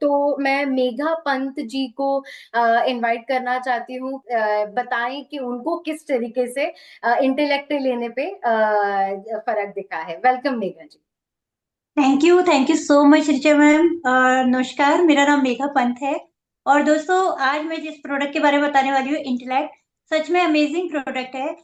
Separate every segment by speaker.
Speaker 1: तो मैं मेघा पंत जी को इनवाइट करना चाहती हूँ। बताएं कि उनको किस तरीके से इंटेलेक्ट लेने पे फर्क दिखा है। Welcome Megha ji.
Speaker 2: Thank you so much Richa ma'am. नमस्कार, मेरा नाम मेघा पंत है। और दोस्तों, आज मैं जिस प्रोडक्ट के बारे में बताने वाली हूँ, इंटेलेक्ट, सच में अमेजिंग प्रोडक्ट है।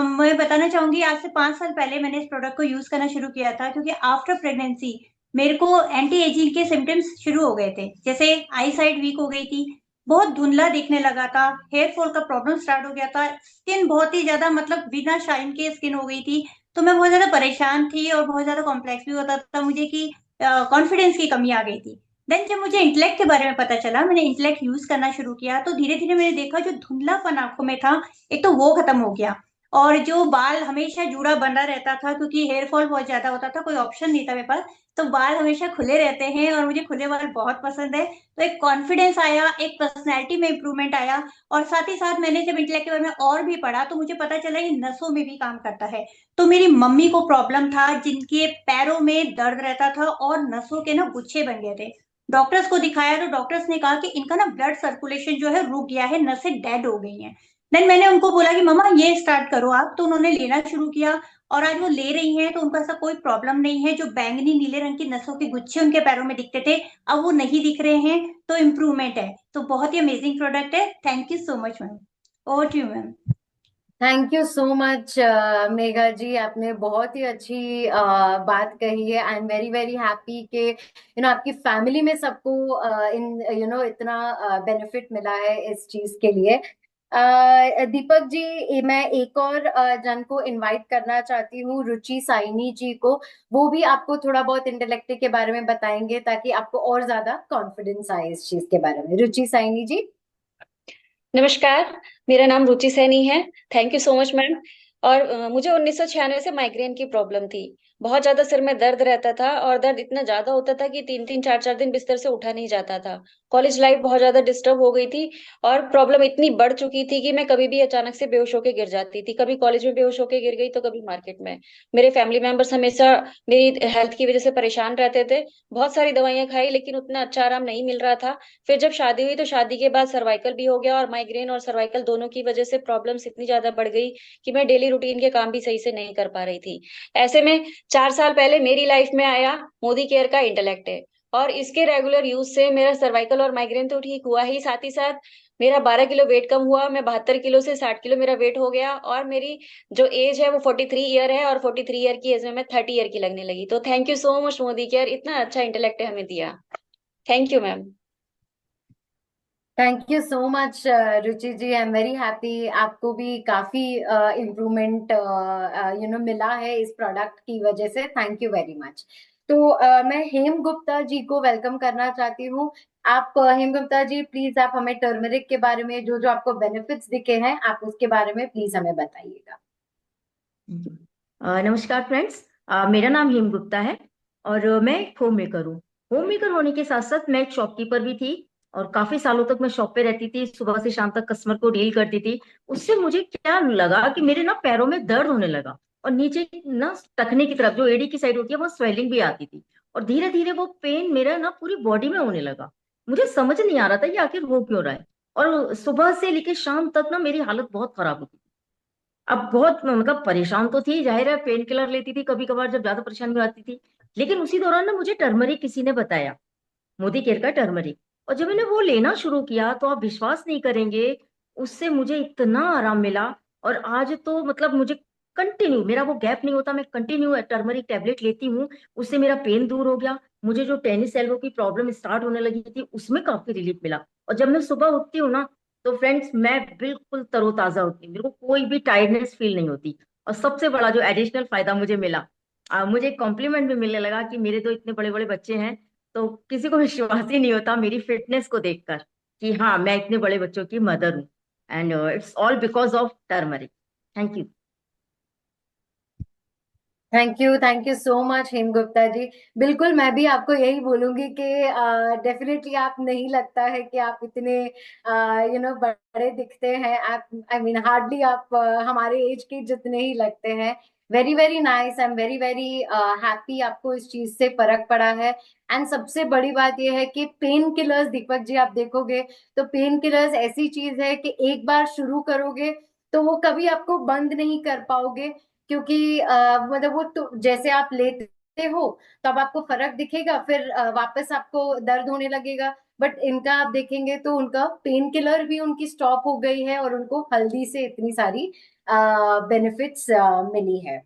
Speaker 2: मैं बताना चाहूंगी, आज से 5 साल पहले मैंने इस प्रोडक्ट को यूज करना शुरू किया था, क्योंकि आफ्टर प्रेगनेंसी मेरे को एंटी एजिंग के सिम्टम्स शुरू हो गए थे। जैसे आई साइड वीक हो गई थी, बहुत धुंधला दिखने लगा था, हेयर फॉल का प्रॉब्लम स्टार्ट हो गया था, स्किन बहुत ही ज्यादा मतलब बिना शाइन के स्किन हो गई थी। तो मैं बहुत ज्यादा परेशान थी और बहुत ज्यादा कॉम्प्लेक्स भी होता था मुझे कि कॉन्फिडेंस की कमी आ गई थी। देन जब मुझे इंटेलेक्ट के बारे में पता चला, मैंने इंटेलेक्ट यूज करना शुरू किया, तो धीरे धीरे मैंने देखा जो धुंधलापन आंखों में था, एक तो वो खत्म हो गया। और जो बाल हमेशा जूड़ा बंधा रहता था, क्योंकि हेयर फॉल बहुत ज्यादा होता था, कोई ऑप्शन नहीं था मेरे पास, तो बाल हमेशा खुले रहते हैं और मुझे खुले बाल बहुत पसंद है। तो एक कॉन्फिडेंस आया, एक पर्सनैलिटी में इंप्रूवमेंट आया। और साथ ही साथ मैंने जब इंटेलेक्ट के बारे में और भी पढ़ा, तो मुझे पता चला ये नसों में भी काम करता है। तो मेरी मम्मी को प्रॉब्लम था, जिनके पैरों में दर्द रहता था और नसों के ना गुच्छे बन गए थे। डॉक्टर्स को दिखाया तो डॉक्टर्स ने कहा कि इनका ना ब्लड सर्कुलेशन जो है रुक गया है, नसें डेड हो गई हैं। देन मैंने उनको बोला कि मम्मा ये स्टार्ट करो आप, तो उन्होंने लेना शुरू किया। और आज वो ले रही हैं, तो उनको ऐसा कोई प्रॉब्लम नहीं है। जो बैंगनी नीले रंग की नसों के गुच्छे उनके पैरों में दिखते थे, अब वो नहीं दिख रहे हैं। तो इम्प्रूवमेंट है, तो बहुत ही अमेजिंग प्रोडक्ट है। Thank you so much ma'am. Over to you ma'am.
Speaker 1: Thank you so much Megha ji, आपने बहुत ही अच्छी बात कही है। I am very very happy कि आपकी फैमिली में सबको इन इतना बेनिफिट मिला है इस चीज के लिए। दीपक जी, मैं एक और जन को इनवाइट करना चाहती हूँ, रुचि साइनी जी को। वो भी आपको थोड़ा बहुत इंटेलेक्ट के बारे में बताएंगे ताकि आपको और ज्यादा कॉन्फिडेंस आए इस चीज के बारे में। रुचि साइनी जी।
Speaker 3: नमस्कार। मेरा नाम रुचि सैनी है। Thank you so much ma'am. और मुझे 1996 से माइग्रेन की प्रॉब्लम थी। बहुत ज्यादा सिर में दर्द रहता था और दर्द इतना ज्यादा होता था कि 3-3 4-4 दिन बिस्तर से उठा नहीं जाता था। कॉलेज लाइफ बहुत ज्यादा डिस्टर्ब हो गई थी और प्रॉब्लम इतनी बढ़ चुकी थी कि मैं कभी भी अचानक से बेहोश होकर गिर जाती थी। कभी कॉलेज में बेहोश होकर गिर गई तो कभी मार्केट में। मेरे फैमिली मेंबर्स हमेशा मेरी हेल्थ की वजह से परेशान रहते थे। बहुत सारी दवाइयां खाई लेकिन उतना अच्छा आराम नहीं मिल रहा था। फिर जब शादी हुई तो शादी के बाद सर्वाइकल भी हो गया और माइग्रेन और सर्वाइकल दोनों की वजह से प्रॉब्लम्स इतनी ज्यादा बढ़ गई कि मैं डेली रूटीन के काम भी सही से नहीं कर पा रही थी। ऐसे में 4 साल पहले मेरी लाइफ में आया मोदी केयर का इंटेलेक्ट है। और इसके रेगुलर यूज से मेरा सर्वाइकल और माइग्रेन तो ठीक हुआ ही, साथ ही साथ मेरा 12 किलो वेट कम हुआ। मैं 72 किलो से 60 किलो मेरा वेट हो गया और मेरी जो एज है वो 43 ईयर है और 43 ईयर की एज में मैं 30 ईयर की लगने लगी। तो thank you so much Modi care, इतना अच्छा इंटेलेक्ट हमें दिया। Thank you ma'am.
Speaker 1: Thank you so much Ruchi ji. I am very happy आपको भी काफी इम्प्रूवमेंट मिला है इस प्रोडक्ट की वजह से। Thank you very much. तो मैं हेम गुप्ता जी को वेलकम करना चाहती हूँ। आप हेम गुप्ता जी, प्लीज आप हमें टर्मरिक के बारे में जो जो आपको बेनिफिट्स दिखे हैं, आप उसके बारे में प्लीज हमें बताइएगा।
Speaker 4: नमस्कार फ्रेंड्स। मेरा नाम हेम गुप्ता है और मैं एक होम मेकर हूँ। होम मेकर होने के साथ साथ मैं एक शॉपकीपर भी थी और काफी सालों तक मैं शॉप पे रहती थी, सुबह से शाम तक कस्टमर को डील करती थी। उससे मुझे क्या लगा कि मेरे ना पैरों में दर्द होने लगा और नीचे ना टखने की तरफ जो एड़ी की साइड होती है वो स्वेलिंग भी आती थी। और धीरे धीरे वो पेन मेरा ना पूरी बॉडी में होने लगा। मुझे समझ नहीं आ रहा था ये आखिर हो क्यों रहा है। और सुबह से लेकर शाम तक ना मेरी हालत बहुत खराब होती थी। अब बहुत मतलब परेशान तो थी, जाहिर है पेन किलर लेती थी कभी कभार जब ज्यादा परेशानी आती थी। लेकिन उसी दौरान ना मुझे टर्मरिक किसी ने बताया, मोदी केयर का टर्मरिक। और जब मैंने वो लेना शुरू किया तो आप विश्वास नहीं करेंगे, उससे मुझे इतना आराम मिला। और आज तो मतलब मुझे कंटिन्यू, मेरा वो गैप नहीं होता, मैं कंटिन्यू टर्मरिक टेबलेट लेती हूँ। उससे मेरा पेन दूर हो गया। मुझे जो टेनिस एल्बो की प्रॉब्लम स्टार्ट होने लगी थी उसमें काफी रिलीफ मिला। और जब मैं सुबह उठती हूँ ना, तो फ्रेंड्स मैं बिल्कुल तरोताजा होती हूँ, मेरे को कोई भी टायर्डनेस फील नहीं होती। और सबसे बड़ा जो एडिशनल फायदा मुझे मिला, मुझे कॉम्प्लीमेंट भी मिलने लगा कि मेरे तो इतने बड़े बड़े बच्चे हैं, तो किसी को विश्वास ही नहीं होता मेरी फिटनेस को देखकर कि हाँ मैं इतने बड़े बच्चों की मदर हूँ। And it's all because of turmeric. Thank you.
Speaker 1: Thank you so much Hem Gupta ji. बिल्कुल, मैं भी आपको यही बोलूंगी कि डेफिनेटली आप, नहीं लगता है कि आप इतने बड़े दिखते हैं। आप, आई मीन हार्डली आप हमारे एज के जितने ही लगते हैं। Very very nice, I am very very happy आपको इस चीज से फर्क पड़ा है। एंड सबसे बड़ी बात यह है कि पेन किलर्स, दीपक जी आप देखोगे तो पेन किलर्स ऐसी चीज है कि एक बार शुरू करोगे तो वो कभी आपको बंद नहीं कर पाओगे, क्योंकि मतलब वो तो जैसे आप लेते हो तब आपको फर्क दिखेगा, फिर वापस आपको दर्द होने लगेगा। बट इनका आप देखेंगे तो उनका पेन किलर भी उनकी स्टॉप हो गई है और उनको हल्दी से इतनी सारी बेनिफिट्स मिली है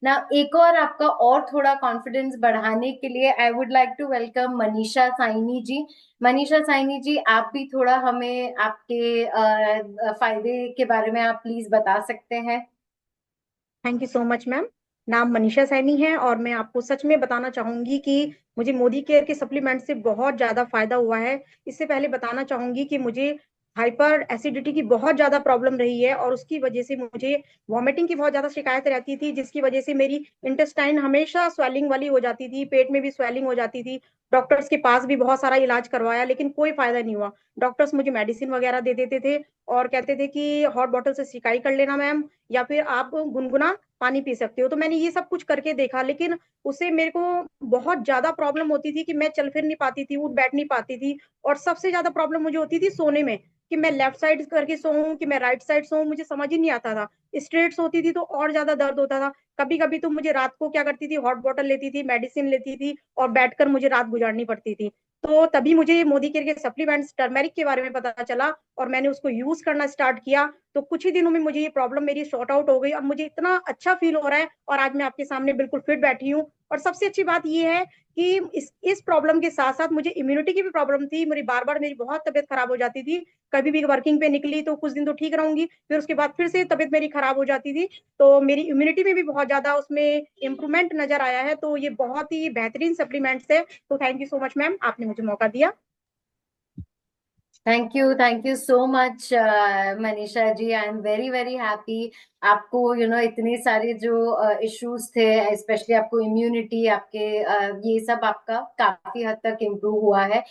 Speaker 1: ना। एक और आपका और थोड़ा कॉन्फिडेंस बढ़ाने के लिए I would like to welcome Manisha Saini ji. Manisha Saini ji, आप भी थोड़ा हमें आपके फायदे के बारे में आप प्लीज बता सकते हैं।
Speaker 5: Thank you so much ma'am. नाम मनीषा सैनी है और मैं आपको सच में बताना चाहूंगी कि मुझे मोदी केयर के सप्लीमेंट से बहुत ज्यादा फायदा हुआ है। इससे पहले बताना चाहूंगी कि मुझे हाइपर एसिडिटी की बहुत ज्यादा प्रॉब्लम रही है और उसकी वजह से मुझे वॉमिटिंग की बहुत ज्यादा शिकायत रहती थी, जिसकी वजह से मेरी इंटेस्टाइन हमेशा स्वेलिंग वाली हो जाती थी, पेट में भी स्वेलिंग हो जाती थी। डॉक्टर्स के पास भी बहुत सारा इलाज करवाया लेकिन कोई फायदा नहीं हुआ। डॉक्टर्स मुझे मेडिसिन वगैरह दे देते थे और कहते थे कि हॉट बॉटल से सिकाई कर लेना मैम, या फिर आप गुनगुना पानी पी सकते हो। तो मैंने ये सब कुछ करके देखा लेकिन उससे मेरे को बहुत ज्यादा प्रॉब्लम होती थी कि मैं चल फिर नहीं पाती थी, उठ बैठ नहीं पाती थी। और सबसे ज्यादा प्रॉब्लम मुझे होती थी सोने में, कि मैं लेफ्ट साइड करके सोऊं कि मैं राइट साइड सोऊं, मुझे समझ ही नहीं आता था। स्ट्रेट सोती थी तो और ज्यादा दर्द होता था। कभी कभी तो मुझे रात को क्या करती थी, हॉट बॉटल लेती थी, मेडिसिन लेती थी और बैठकर मुझे रात गुजारनी पड़ती थी। तो तभी मुझे मोदी केयर के सप्लीमेंट्स टर्मेरिक के बारे में पता चला और मैंने उसको यूज करना स्टार्ट किया। तो कुछ ही दिनों में मुझे ये प्रॉब्लम मेरी सॉर्ट आउट हो गई और मुझे इतना अच्छा फील हो रहा है और आज मैं आपके सामने बिल्कुल फिट बैठी हूँ। और सबसे अच्छी बात ये है कि इस प्रॉब्लम के साथ साथ मुझे इम्यूनिटी की भी प्रॉब्लम थी। मेरी बार बार मेरी बहुत तबियत खराब हो जाती थी। कभी भी वर्किंग पे निकली तो कुछ दिन तो ठीक रहूंगी, फिर उसके बाद फिर से तबियत मेरी खराब हो जाती थी। तो मेरी इम्यूनिटी में भी बहुत ज्यादा उसमें इम्प्रूवमेंट नजर आया है। तो ये बहुत ही बेहतरीन सप्लीमेंट्स है। तो thank you so much ma'am, आपने मुझे मौका दिया।
Speaker 1: Thank you so much Manisha ji, I am very very happy. आपको इतने सारे जो इश्यूज थे, स्पेशली आपको इम्यूनिटी, आपके ये सब आपका काफी हद तक इम्प्रूव हुआ है।